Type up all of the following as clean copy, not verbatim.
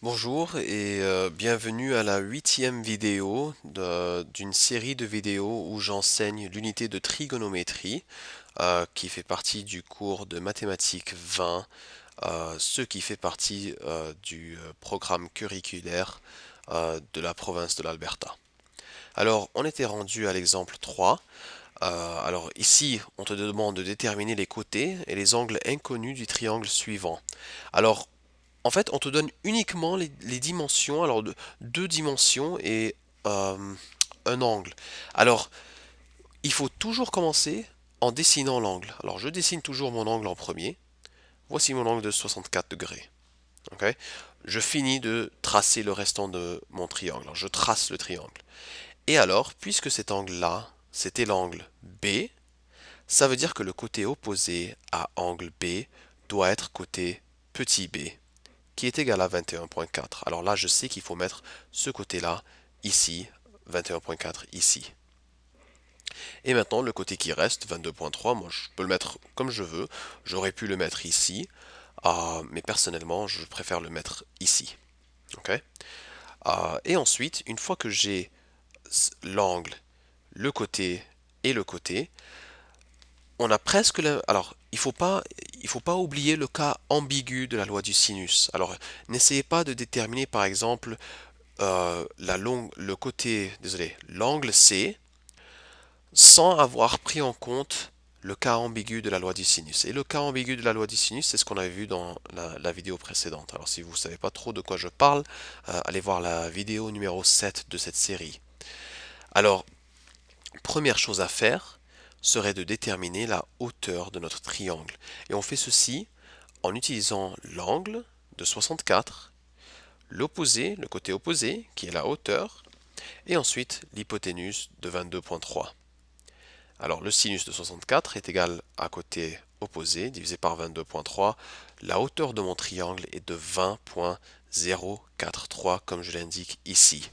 Bonjour et bienvenue à la huitième vidéo d'une série de vidéos où j'enseigne l'unité de trigonométrie qui fait partie du cours de mathématiques 20, ce qui fait partie du programme curriculaire de la province de l'Alberta. Alors, on était rendu à l'exemple 3. Alors ici, on te demande de déterminer les côtés et les angles inconnus du triangle suivant. Alors, en fait, on te donne uniquement les dimensions, alors deux dimensions et euh, un angle. Alors, il faut toujours commencer en dessinant l'angle. Alors, je dessine toujours mon angle en premier. Voici mon angle de 64 degrés. Ok. Je finis de tracer le restant de mon triangle. Alors, je trace le triangle. Et alors, puisque cet angle-là, c'était l'angle B, ça veut dire que le côté opposé à angle B doit être côté petit b, qui est égal à 21.4. Alors là, je sais qu'il faut mettre ce côté-là ici, 21.4 ici. Et maintenant, le côté qui reste, 22.3, moi je peux le mettre comme je veux. J'aurais pu le mettre ici, mais personnellement, je préfère le mettre ici. Ok. Et ensuite, une fois que j'ai l'angle, le côté et le côté, on a presque le... Alors, il faut pas oublier le cas ambigu de la loi du sinus. Alors, n'essayez pas de déterminer, par exemple, le côté, désolé, l'angle C, sans avoir pris en compte le cas ambigu de la loi du sinus. Et le cas ambigu de la loi du sinus, c'est ce qu'on avait vu dans la vidéo précédente. Alors si vous ne savez pas trop de quoi je parle, allez voir la vidéo numéro 7 de cette série. Alors, première chose à faire serait de déterminer la hauteur de notre triangle. Et on fait ceci en utilisant l'angle de 64, l'opposé, le côté opposé, qui est la hauteur, et ensuite l'hypoténuse de 22.3. Alors le sinus de 64 est égal à côté opposé divisé par 22.3. La hauteur de mon triangle est de 20.043 comme je l'indique ici.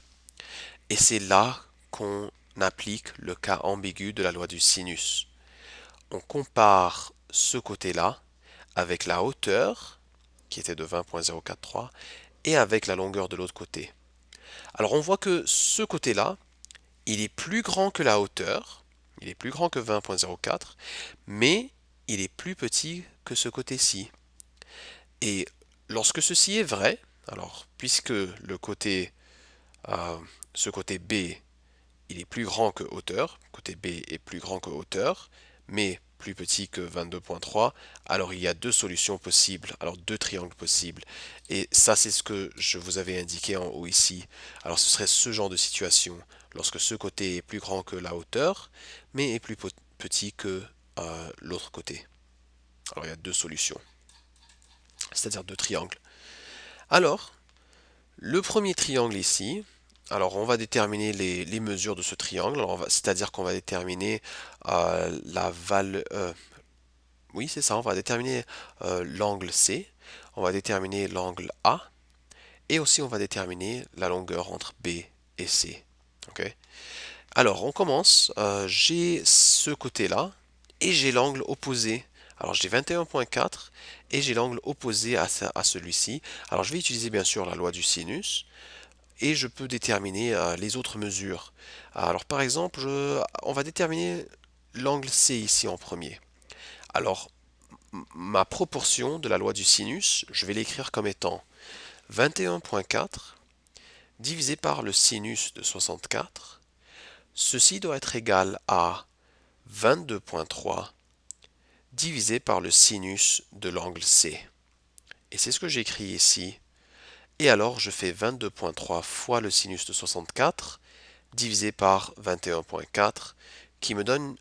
Et c'est là qu'on applique le cas ambigu de la loi du sinus. On compare ce côté-là avec la hauteur, qui était de 20.043, et avec la longueur de l'autre côté. Alors on voit que ce côté-là, il est plus grand que la hauteur, il est plus grand que 20.04, mais il est plus petit que ce côté-ci. Et lorsque ceci est vrai, alors puisque euh, ce côté B, il est plus grand que hauteur, côté B est plus grand que hauteur, mais plus petit que 22.3, alors il y a deux solutions possibles, alors deux triangles possibles. Et ça, c'est ce que je vous avais indiqué en haut ici. Alors ce serait ce genre de situation, lorsque ce côté est plus grand que la hauteur, mais est plus petit que l'autre côté. Alors il y a deux solutions, c'est-à-dire deux triangles. Alors, le premier triangle ici, alors on va déterminer les mesures de ce triangle, c'est-à-dire qu'on va déterminer la valeur... oui, c'est ça, on va déterminer l'angle C, on va déterminer l'angle A, et aussi on va déterminer la longueur entre B et C. Ok. Alors on commence, j'ai ce côté-là, et j'ai l'angle opposé. Alors j'ai 21.4 et j'ai l'angle opposé à celui-ci. Alors je vais utiliser bien sûr la loi du sinus et je peux déterminer les autres mesures. Alors par exemple, on va déterminer l'angle C ici en premier. Alors ma proportion de la loi du sinus, je vais l'écrire comme étant 21.4 divisé par le sinus de 64. Ceci doit être égal à 22.3 divisé par le sinus de l'angle C. Et c'est ce que j'écris ici. Et alors je fais 22.3 fois le sinus de 64 divisé par 21.4 qui me donne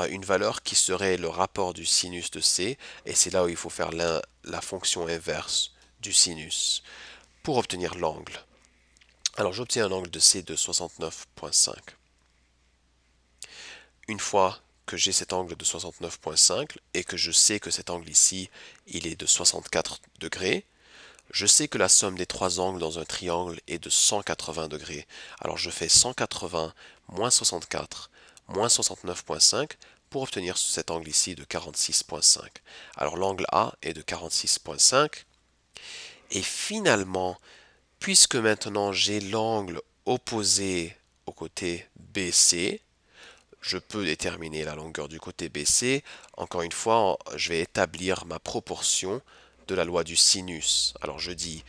une valeur qui serait le rapport du sinus de C, et c'est là où il faut faire la fonction inverse du sinus pour obtenir l'angle. Alors j'obtiens un angle de C de 69.5. Une fois que j'ai cet angle de 69.5 et que je sais que cet angle ici, il est de 64 degrés, je sais que la somme des trois angles dans un triangle est de 180 degrés. Alors je fais 180 moins 64 moins 69.5 pour obtenir cet angle ici de 46.5. Alors l'angle A est de 46.5. Et finalement, Puisque maintenant j'ai l'angle opposé au côté BC, je peux déterminer la longueur du côté BC. Encore une fois, je vais établir ma proportion de la loi du sinus. Alors je dis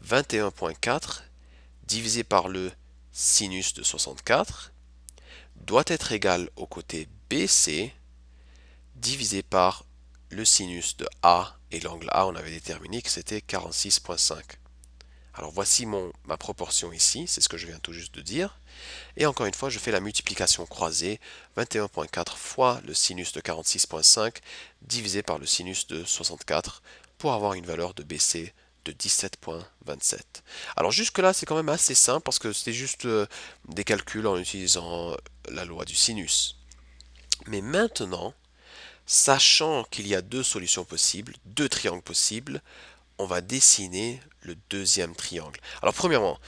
21,4 divisé par le sinus de 64 doit être égal au côté BC divisé par le sinus de A, et l'angle A, on avait déterminé que c'était 46,5. Alors voici ma proportion ici, c'est ce que je viens tout juste de dire. Et encore une fois, je fais la multiplication croisée, 21,4 fois le sinus de 46,5 divisé par le sinus de 64 pour avoir une valeur de BC de 17,27. Alors jusque-là, c'est quand même assez simple parce que c'était juste des calculs en utilisant la loi du sinus. Mais maintenant, sachant qu'il y a deux solutions possibles, deux triangles possibles, on va dessiner le deuxième triangle. Alors premièrement,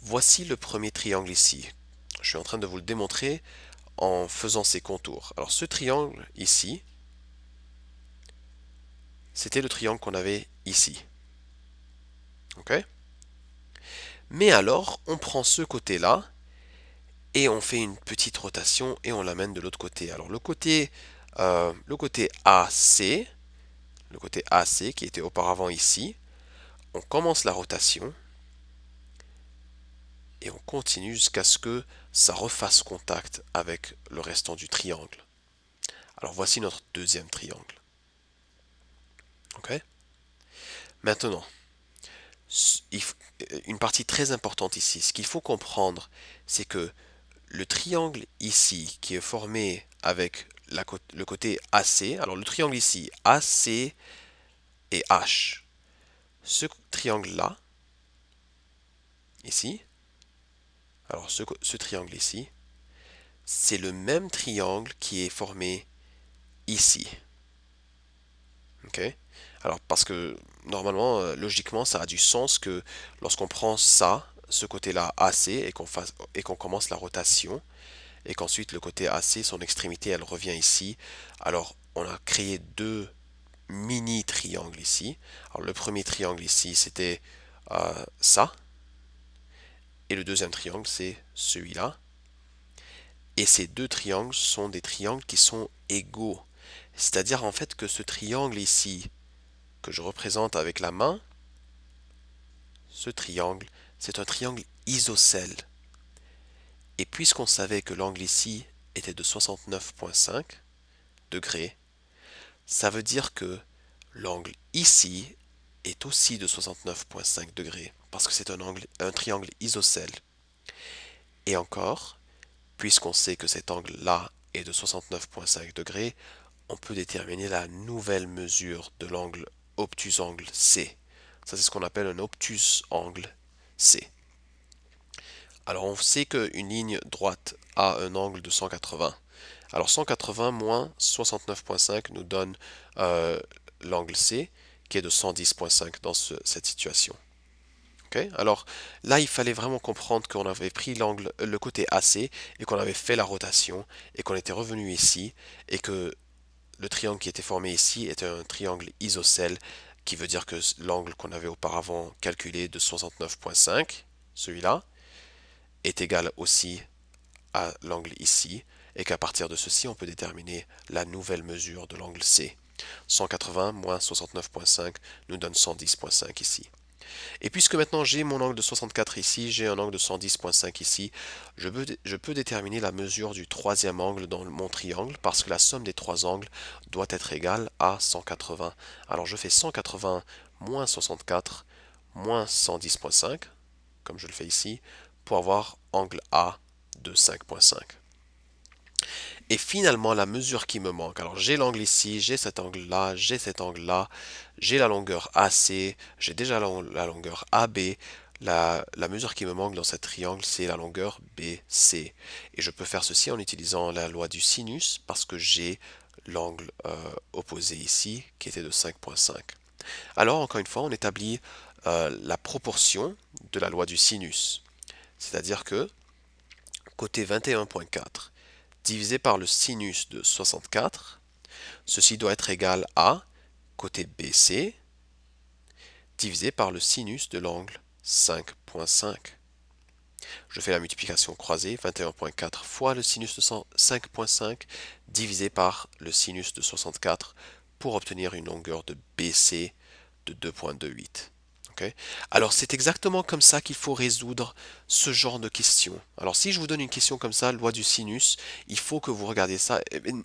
voici le premier triangle ici. Je suis en train de vous le démontrer en faisant ces contours. Alors ce triangle ici, c'était le triangle qu'on avait ici. Ok? Mais alors, on prend ce côté-là et on fait une petite rotation et on l'amène de l'autre côté. Alors le côté AC qui était auparavant ici, on commence la rotation et on continue jusqu'à ce que ça refasse contact avec le restant du triangle. Alors voici notre deuxième triangle. Ok? Maintenant, une partie très importante ici, ce qu'il faut comprendre, c'est que le triangle ici, qui est formé avec le côté AC, alors le triangle ici, AC et H, ce triangle-là, ici, alors ce triangle ici, c'est le même triangle qui est formé ici. Ok? Alors parce que normalement, logiquement, ça a du sens que lorsqu'on prend ça, ce côté-là AC, et qu'on commence la rotation, et qu'ensuite le côté AC, son extrémité, elle revient ici. Alors on a créé deux mini triangles ici. Alors le premier triangle ici, c'était ça, et le deuxième triangle, c'est celui-là. Et ces deux triangles sont des triangles qui sont égaux. C'est-à-dire en fait que ce triangle ici, que je représente avec la main, ce triangle, c'est un triangle isocèle. Et puisqu'on savait que l'angle ici était de 69,5 degrés, ça veut dire que l'angle ici est aussi de 69,5 degrés, parce que c'est un triangle isocèle. Et encore, puisqu'on sait que cet angle-là est de 69,5 degrés, on peut déterminer la nouvelle mesure de l'angle obtus-angle C. Ça, c'est ce qu'on appelle un obtus-angle C. Alors, on sait qu'une ligne droite a un angle de 180. Alors, 180 moins 69,5 nous donne l'angle C, qui est de 110,5 dans cette situation. Okay? Alors, là, il fallait vraiment comprendre qu'on avait pris le côté AC et qu'on avait fait la rotation et qu'on était revenu ici et que le triangle qui était formé ici était un triangle isocèle, qui veut dire que l'angle qu'on avait auparavant calculé de 69,5, celui-là, est égal aussi à l'angle ici, et qu'à partir de ceci, on peut déterminer la nouvelle mesure de l'angle C. 180 moins 69,5 nous donne 110,5 ici. Et puisque maintenant j'ai mon angle de 64 ici, j'ai un angle de 110,5 ici, je peux déterminer la mesure du troisième angle dans mon triangle parce que la somme des trois angles doit être égale à 180. Alors je fais 180 moins 64 moins 110,5, comme je le fais ici, pour avoir angle A de 5,5. Et finalement, la mesure qui me manque. Alors, j'ai l'angle ici, j'ai cet angle-là, j'ai cet angle-là, j'ai la longueur AC, j'ai déjà la longueur AB. La mesure qui me manque dans ce triangle, c'est la longueur BC. Et je peux faire ceci en utilisant la loi du sinus parce que j'ai l'angle opposé ici qui était de 5,5. Alors, encore une fois, on établit la proportion de la loi du sinus. C'est-à-dire que côté 21,4 divisé par le sinus de 64, ceci doit être égal à côté BC divisé par le sinus de l'angle 5,5. Je fais la multiplication croisée, 21,4 fois le sinus de 5,5 divisé par le sinus de 64 pour obtenir une longueur de BC de 2,28. Okay. Alors c'est exactement comme ça qu'il faut résoudre ce genre de questions. Alors si je vous donne une question comme ça, loi du sinus, il faut que vous regardiez ça.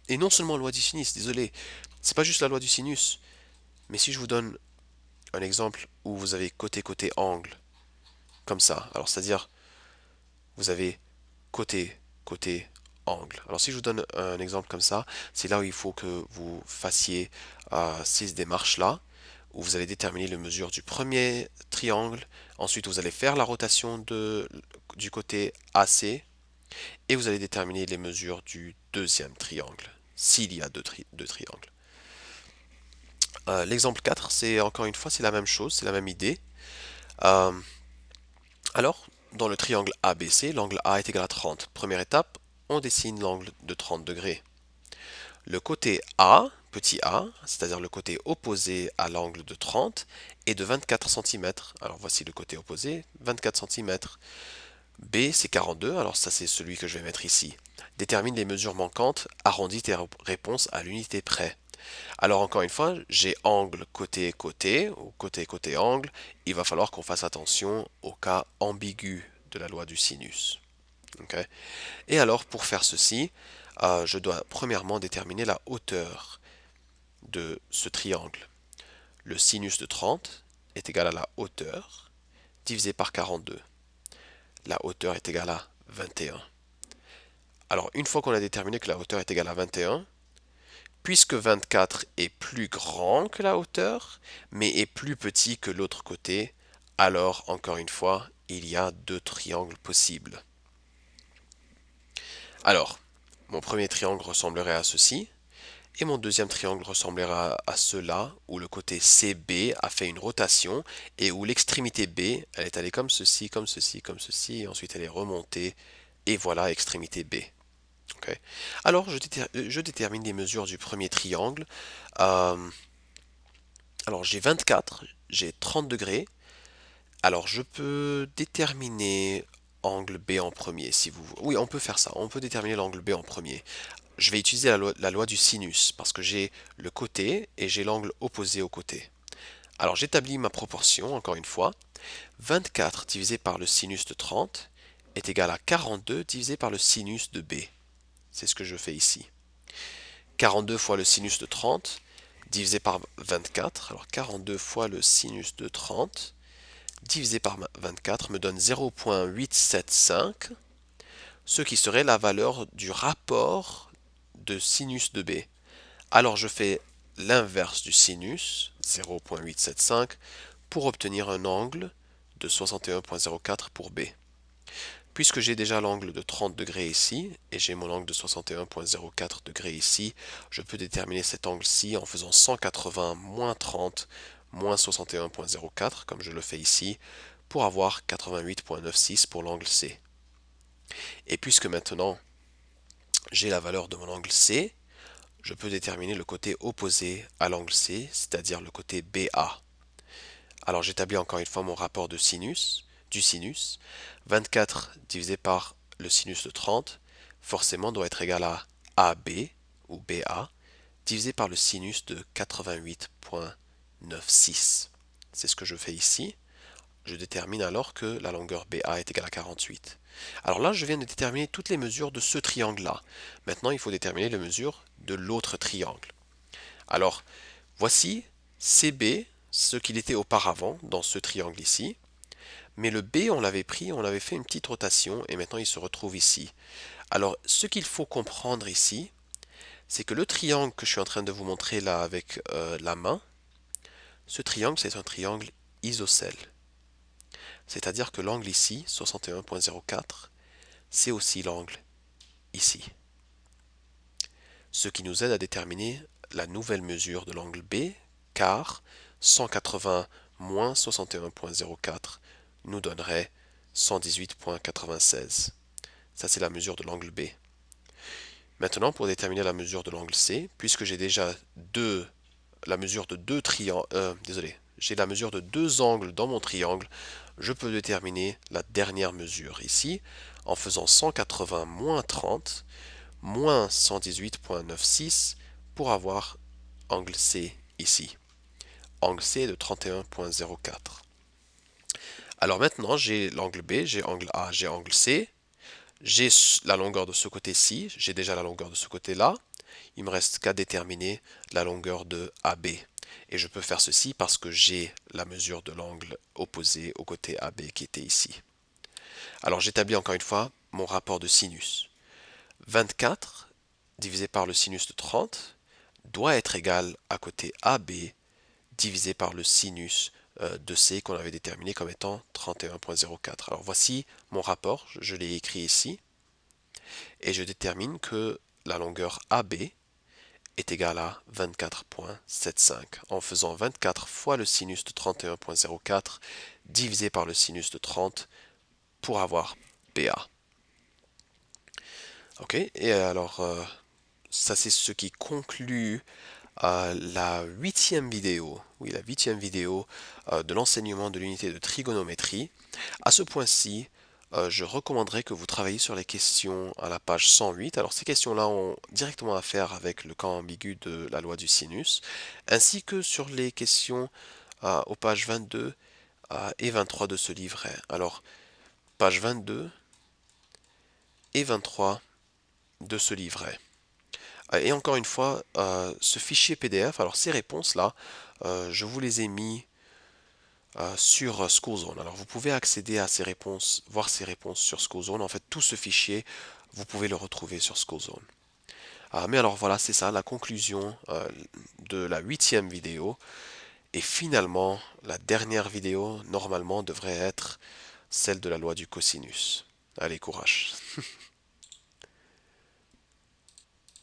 Et non seulement loi du sinus, désolé, c'est pas juste la loi du sinus. Mais si je vous donne un exemple où vous avez côté-côté angle, comme ça, alors c'est-à-dire vous avez côté, côté, angle. Alors si je vous donne un exemple comme ça, c'est là où il faut que vous fassiez ces démarches-là, où vous allez déterminer les mesures du premier triangle, ensuite vous allez faire la rotation du côté AC, et vous allez déterminer les mesures du deuxième triangle, s'il y a deux triangles. L'exemple 4, c'est encore une fois, c'est la même chose, c'est la même idée. Euh, alors, dans le triangle ABC, l'angle A est égal à 30. Première étape, on dessine l'angle de 30 degrés. Le côté A, petit a, c'est-à-dire le côté opposé à l'angle de 30, est de 24 cm. Alors voici le côté opposé, 24 cm. B, c'est 42, alors ça c'est celui que je vais mettre ici. Détermine les mesures manquantes, arrondis tes réponses à l'unité près. Alors encore une fois, j'ai angle côté-côté, ou côté-côté angle. Il va falloir qu'on fasse attention au cas ambigu de la loi du sinus. Okay. Et alors pour faire ceci, je dois premièrement déterminer la hauteur de ce triangle. Le sinus de 30 est égal à la hauteur divisé par 42. La hauteur est égale à 21. Alors une fois qu'on a déterminé que la hauteur est égale à 21, puisque 24 est plus grand que la hauteur, mais est plus petit que l'autre côté, alors encore une fois, il y a deux triangles possibles. Alors, mon premier triangle ressemblerait à ceci, et mon deuxième triangle ressemblera à cela, où le côté CB a fait une rotation, et où l'extrémité B, elle est allée comme ceci, comme ceci, comme ceci, et ensuite elle est remontée, et voilà extrémité B. Okay. Alors, je détermine les mesures du premier triangle. Euh, alors, j'ai 24, j'ai 30 degrés. Alors, je peux déterminer angle B en premier, si vous voulez. Oui, on peut faire ça. On peut déterminer l'angle B en premier. Je vais utiliser la loi du sinus, parce que j'ai le côté et j'ai l'angle opposé au côté. Alors, j'établis ma proportion, encore une fois. 24 divisé par le sinus de 30 est égal à 42 divisé par le sinus de B. C'est ce que je fais ici. 42 fois le sinus de 30 divisé par 24. Alors 42 fois le sinus de 30 divisé par 24 me donne 0,875, ce qui serait la valeur du rapport de sinus de B. Alors je fais l'inverse du sinus, 0,875, pour obtenir un angle de 61,04 pour B. Puisque j'ai déjà l'angle de 30 degrés ici, et j'ai mon angle de 61,04 degrés ici, je peux déterminer cet angle-ci en faisant 180 moins 30 moins 61,04, comme je le fais ici, pour avoir 88,96 pour l'angle C. Et puisque maintenant j'ai la valeur de mon angle C, je peux déterminer le côté opposé à l'angle C, c'est-à-dire le côté BA. Alors j'établis encore une fois mon rapport de sinus, du sinus. 24 divisé par le sinus de 30, forcément doit être égal à AB, ou BA, divisé par le sinus de 88,96. C'est ce que je fais ici. Je détermine alors que la longueur BA est égale à 48. Alors là, je viens de déterminer toutes les mesures de ce triangle-là. Maintenant, il faut déterminer les mesures de l'autre triangle. Alors, voici CB, ce qu'il était auparavant dans ce triangle ici. Mais le B, on l'avait pris, on avait fait une petite rotation et maintenant il se retrouve ici. Alors, ce qu'il faut comprendre ici, c'est que le triangle que je suis en train de vous montrer là avec la main, ce triangle, c'est un triangle isocèle. C'est-à-dire que l'angle ici, 61,04, c'est aussi l'angle ici. Ce qui nous aide à déterminer la nouvelle mesure de l'angle B, car 180 moins 61,04 nous donnerait 118,96. Ça, c'est la mesure de l'angle B. Maintenant, pour déterminer la mesure de l'angle C, puisque j'ai déjà la mesure de deux triangles, désolé, j'ai la mesure de deux angles dans mon triangle, je peux déterminer la dernière mesure ici en faisant 180 moins 30 moins 118,96 pour avoir angle C ici. Angle C de 31,04. Alors maintenant, j'ai l'angle B, j'ai angle A, j'ai angle C. J'ai la longueur de ce côté-ci, j'ai déjà la longueur de ce côté-là. Il me reste qu'à déterminer la longueur de AB. Et je peux faire ceci parce que j'ai la mesure de l'angle opposé au côté AB qui était ici. Alors j'établis encore une fois mon rapport de sinus. 24 divisé par le sinus de 30 doit être égal à côté AB divisé par le sinus de C qu'on avait déterminé comme étant 31,04. Alors voici mon rapport, je l'ai écrit ici, et je détermine que la longueur AB est égale à 24,75 en faisant 24 fois le sinus de 31,04 divisé par le sinus de 30 pour avoir BA. Ok, et alors ça c'est ce qui conclut la huitième vidéo, oui la huitième vidéo de l'enseignement de l'unité de trigonométrie. À ce point-ci, je recommanderais que vous travailliez sur les questions à la page 108. Alors ces questions-là ont directement à faire avec le camp ambigu de la loi du sinus, ainsi que sur les questions aux pages 22 et 23 de ce livret. Alors, page 22 et 23 de ce livret. Et encore une fois, ce fichier PDF, alors ces réponses-là, je vous les ai mis sur Schoolzone. Alors vous pouvez accéder à ces réponses, voir ces réponses sur Schoolzone. En fait, tout ce fichier, vous pouvez le retrouver sur Schoolzone. Mais alors voilà, c'est ça la conclusion de la huitième vidéo. Et finalement, la dernière vidéo, normalement, devrait être celle de la loi du cosinus. Allez, courage.